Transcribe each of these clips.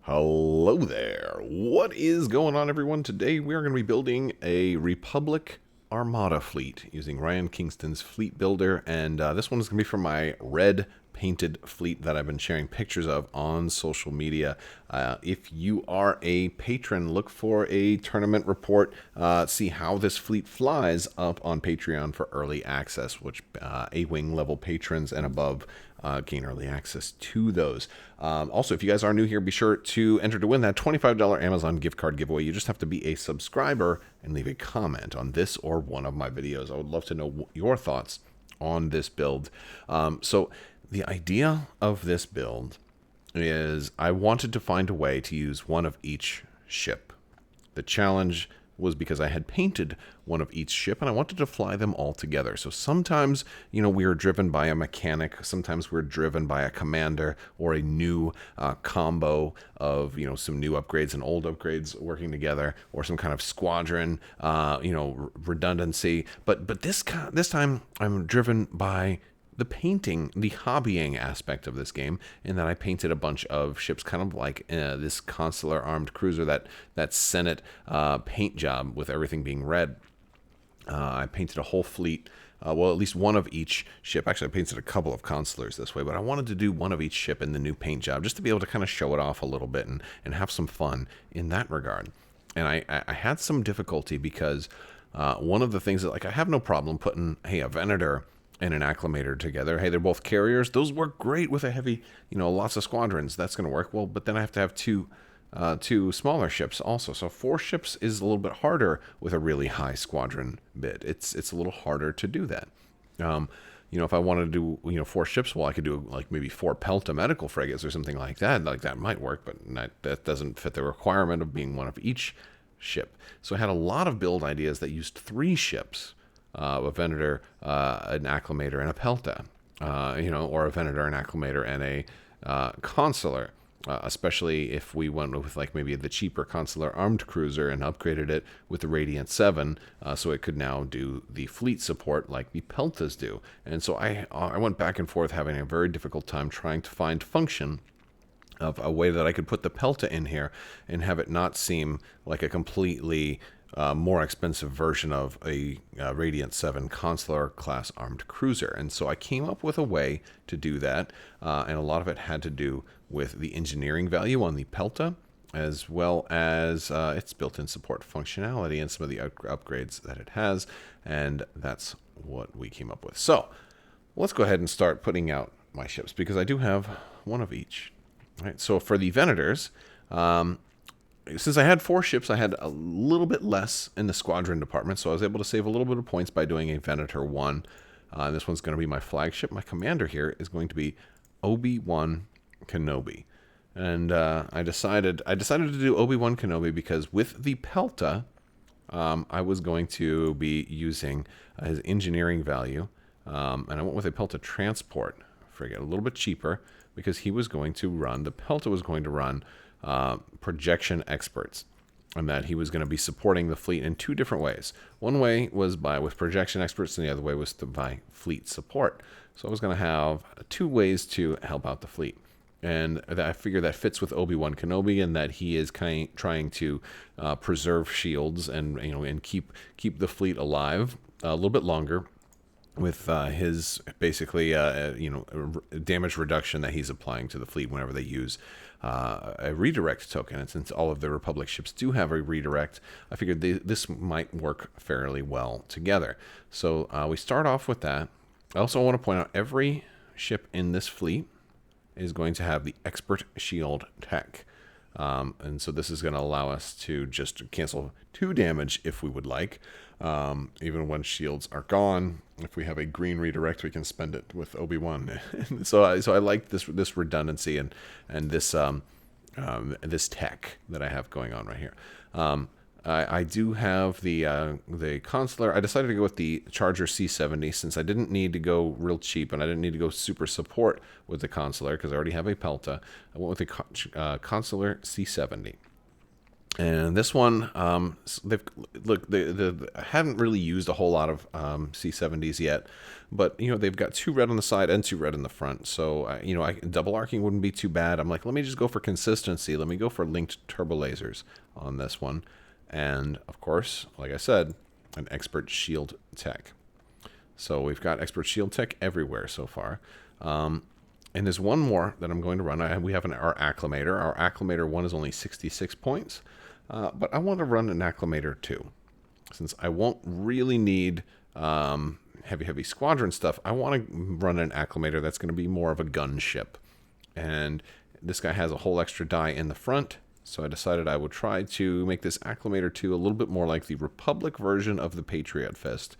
Hello there. What is going on, everyone? Today we are going to be building a Republic Armada fleet using Ryan Kingston's Fleet Builder, and this one is going to be from my red painted fleet that I've been sharing pictures of on social media. If you are a patron, look for a tournament report, see how this fleet flies up on Patreon for early access, which A-Wing level patrons and above gain early access to those. Also, if you guys are new here, be sure to enter to win that $25 Amazon gift card giveaway. You just have to be a subscriber and leave a comment on this or one of my videos. I would love to know your thoughts on this build. So the idea of this build is I wanted to find a way to use one of each ship. The challenge was because I had painted one of each ship and I wanted to fly them all together. So sometimes, we are driven by a mechanic, sometimes we're driven by a commander or a new combo of, some new upgrades and old upgrades working together, or some kind of squadron, redundancy. But this time I'm driven by the painting, the hobbying aspect of this game, in that I painted a bunch of ships, kind of like this consular armed cruiser, that Senate paint job with everything being red. I painted a whole fleet, at least one of each ship. Actually, I painted a couple of consulars this way, but I wanted to do one of each ship in the new paint job, just to be able to kind of show it off a little bit and have some fun in that regard. And I had some difficulty because one of the things that, I have no problem putting, a Venator and an acclimator together. Hey, they're both carriers. Those work great with a heavy, lots of squadrons. That's going to work well. But then I have to have two smaller ships also. So 4 ships is a little bit harder with a really high squadron bid. It's a little harder to do that. If I wanted to do 4 ships, well, I could do maybe 4 Pelta medical frigates or something like that. That might work, but that doesn't fit the requirement of being one of each ship. So I had a lot of build ideas that used 3 ships. A Venator, an acclimator, and a Pelta, or a Venator, an acclimator, and a consular. Especially if we went with maybe the cheaper consular armed cruiser and upgraded it with the Radiant 7, so it could now do the fleet support like the Peltas do. And so I went back and forth, having a very difficult time trying to find function of a way that I could put the Pelta in here and have it not seem like a completely more expensive version of a Radiant 7 Consular class armed cruiser. And so I came up with a way to do that, and a lot of it had to do with the engineering value on the Pelta, as well as its built-in support functionality and some of the upgrades that it has, and that's what we came up with. So let's go ahead and start putting out my ships, because I do have one of each. All right, so for the Venators, since I had 4 ships, I had a little bit less in the squadron department, so I was able to save a little bit of points by doing a Venator 1. This one's going to be my flagship. My commander here is going to be Obi-Wan Kenobi. And I decided to do Obi-Wan Kenobi because with the Pelta, I was going to be using his engineering value, and I went with a Pelta transport frigate, a little bit cheaper, because he was going to run, the Pelta was going to run projection experts, and that he was going to be supporting the fleet in 2 different ways. One way was with projection experts, and the other way was by fleet support. So I was going to have 2 ways to help out the fleet. And I figure that fits with Obi-Wan Kenobi, and that he is trying to preserve shields and keep the fleet alive a little bit longer with his basically damage reduction that he's applying to the fleet whenever they use a redirect token. And since all of the Republic ships do have a redirect, I figured this might work fairly well together. So we start off with that. I also want to point out every ship in this fleet is going to have the expert shield tech. And so this is going to allow us to just cancel 2 damage if we would like. Even when shields are gone, if we have a green redirect, we can spend it with Obi-Wan. so I like this redundancy and this this tech that I have going on right here. I do have the consular. I decided to go with the Charger C70 since I didn't need to go real cheap, and I didn't need to go super support with the consular because I already have a Pelta. I went with the consular C70. And this one, they've look they haven't really used a whole lot of C70s yet, but they've got 2 red on the side and 2 red in the front. So double arcing wouldn't be too bad. I'm like, let me just go for consistency. Let me go for linked turbo lasers on this one, and of course, like I said, an expert shield tech. So we've got expert shield tech everywhere so far. And there's one more that I'm going to run. We have our acclimator. Our acclimator 1 is only 66 points. But I want to run an acclimator 2. Since I won't really need heavy squadron stuff, I want to run an acclimator that's going to be more of a gunship. And this guy has a whole extra die in the front, so I decided I would try to make this acclimator 2 a little bit more like the Republic version of the Patriot Fist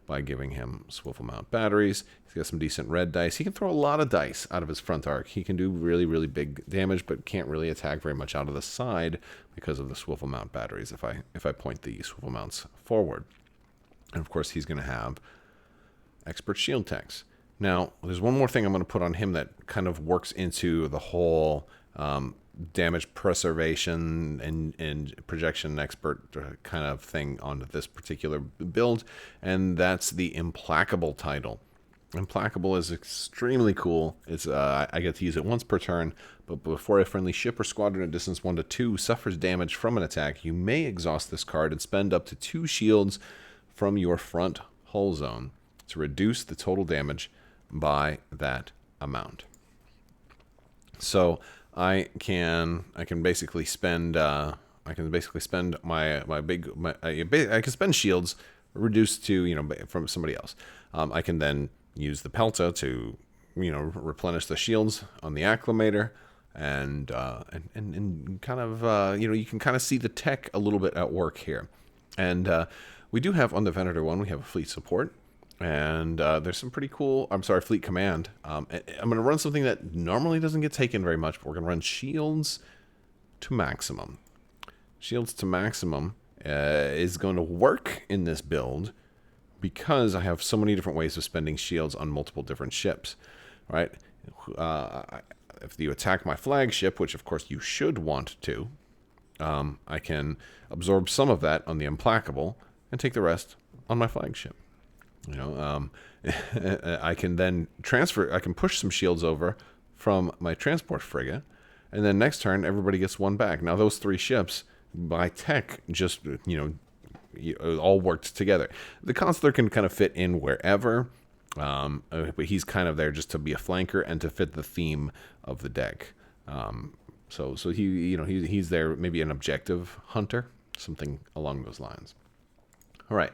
by giving him swivel mount batteries. He's got some decent red dice. He can throw a lot of dice out of his front arc. He can do really, really big damage, but can't really attack very much out of the side because of the swivel mount batteries if I point the swivel mounts forward. And of course, he's going to have expert shield techs. Now, there's one more thing I'm going to put on him that kind of works into the whole damage preservation and projection expert kind of thing onto this particular build, and that's the Implacable title. Implacable is extremely cool. It's I get to use it once per turn, but before a friendly ship or squadron at distance 1 to 2 suffers damage from an attack, you may exhaust this card and spend up to 2 shields from your front hull zone to reduce the total damage by that amount. So I can basically spend my I can spend shields reduced to from somebody else. I can then use the Pelta to replenish the shields on the acclimator, and kind of you can kind of see the tech a little bit at work here. And we do have on the Venator one, we have a fleet support. And there's some pretty cool, fleet command. I'm going to run something that normally doesn't get taken very much, but we're going to run shields to maximum. Shields to maximum is going to work in this build because I have so many different ways of spending shields on multiple different ships, right? If you attack my flagship, which of course you should want to, I can absorb some of that on the Implacable and take the rest on my flagship. I can then I can push some shields over from my transport frigate, and then next turn everybody gets 1 back. Now those 3 ships by tech just all worked together. The Consular can kind of fit in wherever, but he's kind of there just to be a flanker and to fit the theme of the deck. So he's there, maybe an objective hunter, something along those lines. All right.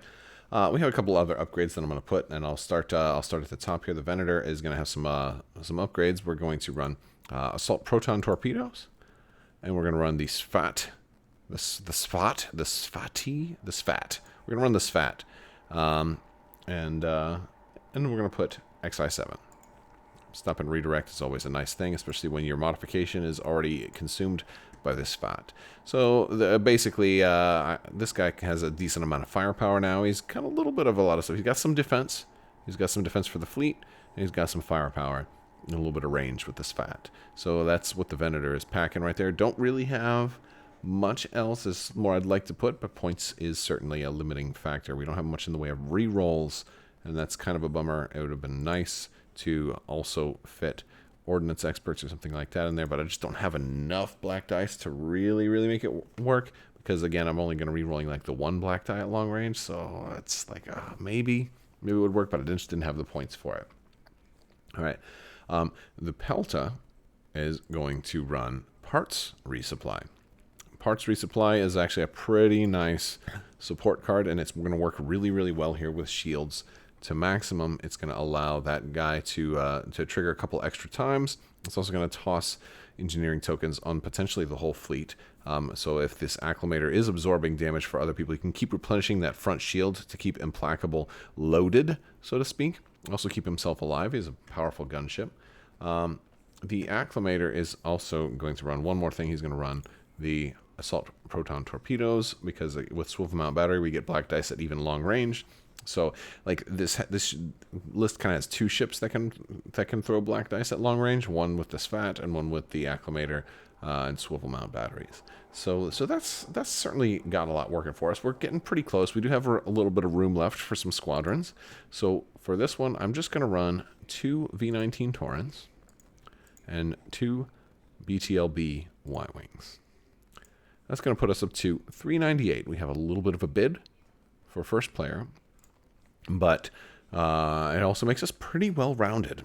We have a couple other upgrades that I'm going to put, and I'll start at the top here. The Venator is going to have some upgrades. We're going to run assault proton torpedoes, and we're going to run the SFAT. The SFAT. We're going to run the SFAT, and we're going to put XI7. Stop and redirect is always a nice thing, especially when your modification is already consumed by this SFAT. So basically, this guy has a decent amount of firepower now. He's got a little bit of a lot of stuff. He's got some defense. He's got some defense for the fleet, and he's got some firepower and a little bit of range with this SFAT. So that's what the Venator is packing right there. Don't really have much else. There's more I'd like to put, but points is certainly a limiting factor. We don't have much in the way of re-rolls, and that's kind of a bummer. It would have been nice to also fit ordnance experts or something like that in there, but I just don't have enough black dice to really make it work, because again, I'm only going to be rolling like the 1 black die at long range, so it's like maybe it would work, but I just didn't have the points for it. All right, the Pelta is going to run parts resupply. Parts resupply is actually a pretty nice support card, and it's going to work really well here with shields to maximum. It's going to allow that guy to trigger a couple extra times. It's also going to toss engineering tokens on potentially the whole fleet. So if this acclimator is absorbing damage for other people, he can keep replenishing that front shield to keep Implacable loaded, so to speak. Also keep himself alive. He's a powerful gunship. The acclimator is also going to run one more thing. He's going to run the assault proton torpedoes, because with swivel mount battery, we get black dice at even long range. So like this list kind of has 2 ships that can throw black dice at long range, one with the SFAT and one with the acclimator. and swivel mount batteries. So that's certainly got a lot working for us. We're getting pretty close. We do have a little bit of room left for some squadrons. So for this one, I'm just going to run 2 V-19 Taurens and 2 BTLB Y-Wings. That's going to put us up to 398. We have a little bit of a bid for first player, but it also makes us pretty well-rounded.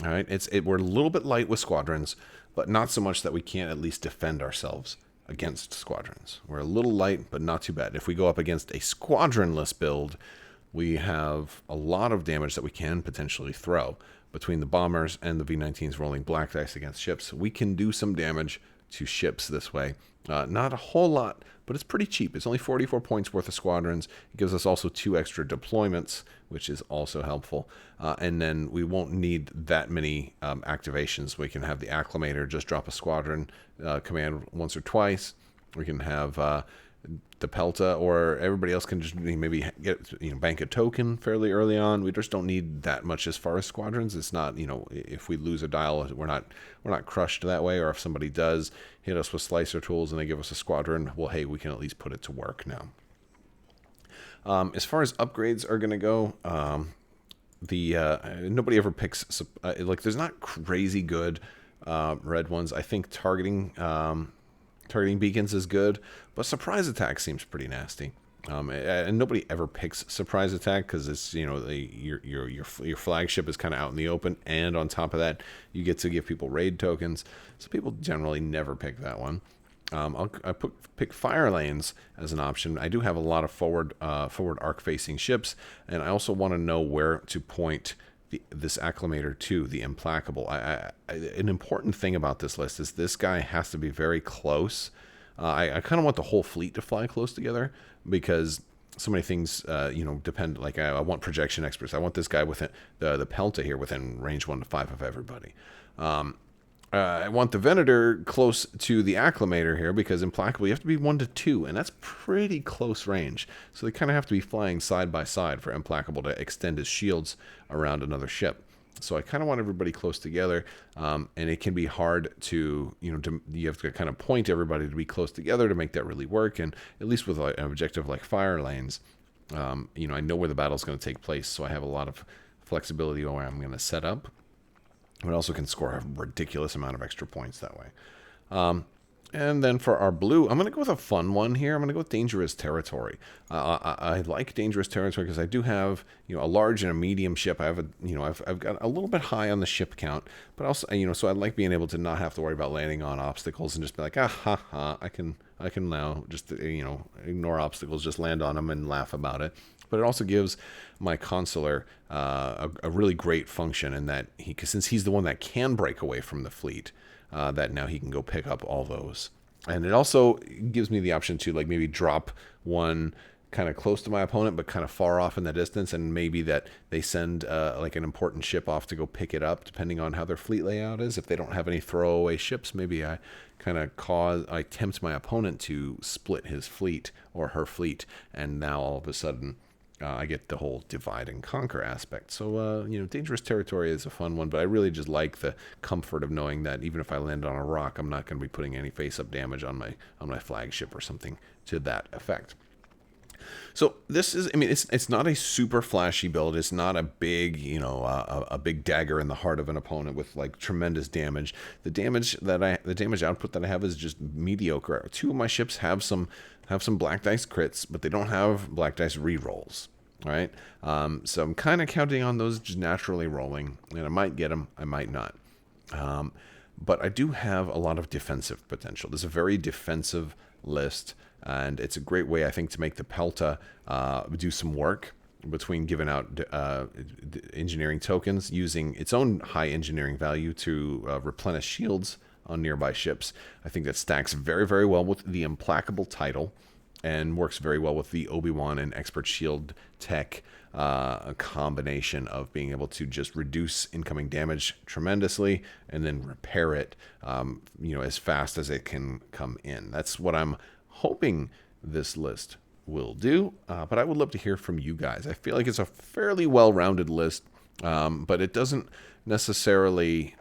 All right, we're a little bit light with squadrons, but not so much that we can't at least defend ourselves against squadrons. We're a little light, but not too bad. If we go up against a squadronless build, we have a lot of damage that we can potentially throw. Between the bombers and the V-19s rolling black dice against ships, we can do some damage to ships this way. Not a whole lot, but it's pretty cheap. It's only 44 points worth of squadrons. It gives us also 2 extra deployments, which is also helpful. And then we won't need that many activations. We can have the Acclimator just drop a squadron command once or twice. We can have the Pelta, or everybody else can just maybe get bank a token fairly early on. We just don't need that much as far as squadrons. It's not, if we lose a dial, we're not crushed that way. Or if somebody does hit us with slicer tools and they give us a squadron, well, hey, we can at least put it to work now. As far as upgrades are going to go, nobody ever picks there's not crazy good red ones. I think targeting beacons is good, but surprise attack seems pretty nasty. And nobody ever picks surprise attack because it's your flagship is kind of out in the open, and on top of that, you get to give people raid tokens. So people generally never pick that one. Pick fire lanes as an option. I do have a lot of forward arc facing ships, and I also want to know where to point this Acclimator to, the Implacable. An important thing about this list is this guy has to be very close. I kind of want the whole fleet to fly close together because so many things, depend. Like I want projection experts. I want this guy within the Pelta here within range 1 to 5 of everybody. I want the Venator close to the Acclimator here because Implacable, you have to be 1 to 2, and that's pretty close range. So they kind of have to be flying side by side for Implacable to extend his shields around another ship. So I kind of want everybody close together, and it can be hard to, you have to kind of point everybody to be close together to make that really work. And at least with an objective like fire lanes, I know where the battle's going to take place, so I have a lot of flexibility on where I'm going to set up. It also can score a ridiculous amount of extra points that way. And then for our blue, I'm going to go with a fun one here. I'm going to go with Dangerous Territory. I like Dangerous Territory because I do have, a large and a medium ship. I have I've got a little bit high on the ship count, but also, so I like being able to not have to worry about landing on obstacles and just be like, I can now just, ignore obstacles, just land on them and laugh about it. But it also gives my consular a really great function in that since he's the one that can break away from the fleet, that now he can go pick up all those. And it also gives me the option to maybe drop one kind of close to my opponent but kind of far off in the distance, and maybe that they send an important ship off to go pick it up depending on how their fleet layout is. If they don't have any throwaway ships, maybe I tempt my opponent to split his fleet or her fleet, and now all of a sudden I get the whole divide and conquer aspect. So, Dangerous Territory is a fun one, but I really just like the comfort of knowing that even if I land on a rock, I'm not going to be putting any face-up damage on my flagship or something to that effect. So this is, it's not a super flashy build. It's not a big, a big dagger in the heart of an opponent with tremendous damage. The damage output that I have is just mediocre. 2 of my ships have some black dice crits, but they don't have black dice rerolls. All right. So I'm kind of counting on those just naturally rolling, and I might get them, I might not. But I do have a lot of defensive potential. This is a very defensive list, and it's a great way, I think, to make the Pelta do some work between giving out engineering tokens, using its own high engineering value to replenish shields on nearby ships. I think that stacks very, very well with the Implacable title and works very well with the Obi-Wan and Expert Shield tech, a combination of being able to just reduce incoming damage tremendously and then repair it, as fast as it can come in. That's what I'm hoping this list will do, but I would love to hear from you guys. I feel like it's a fairly well-rounded list, but it doesn't necessarily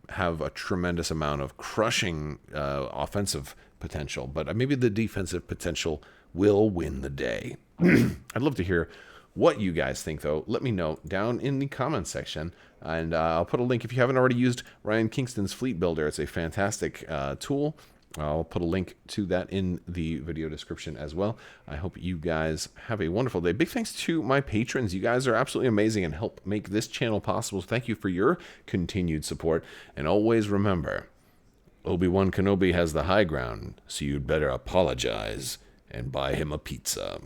have a tremendous amount of crushing offensive potential, but maybe the defensive potential will win the day. I'd love to hear what you guys think, though. Let me know down in the comments section, and I'll put a link if you haven't already used Ryan Kingston's Fleet Builder. It's a fantastic tool. I'll put a link to that in the video description as well. I hope you guys have a wonderful day. Big thanks to my patrons. You guys are absolutely amazing and help make this channel possible. So thank you for your continued support. And always remember, Obi-Wan Kenobi has the high ground, so you'd better apologize and buy him a pizza.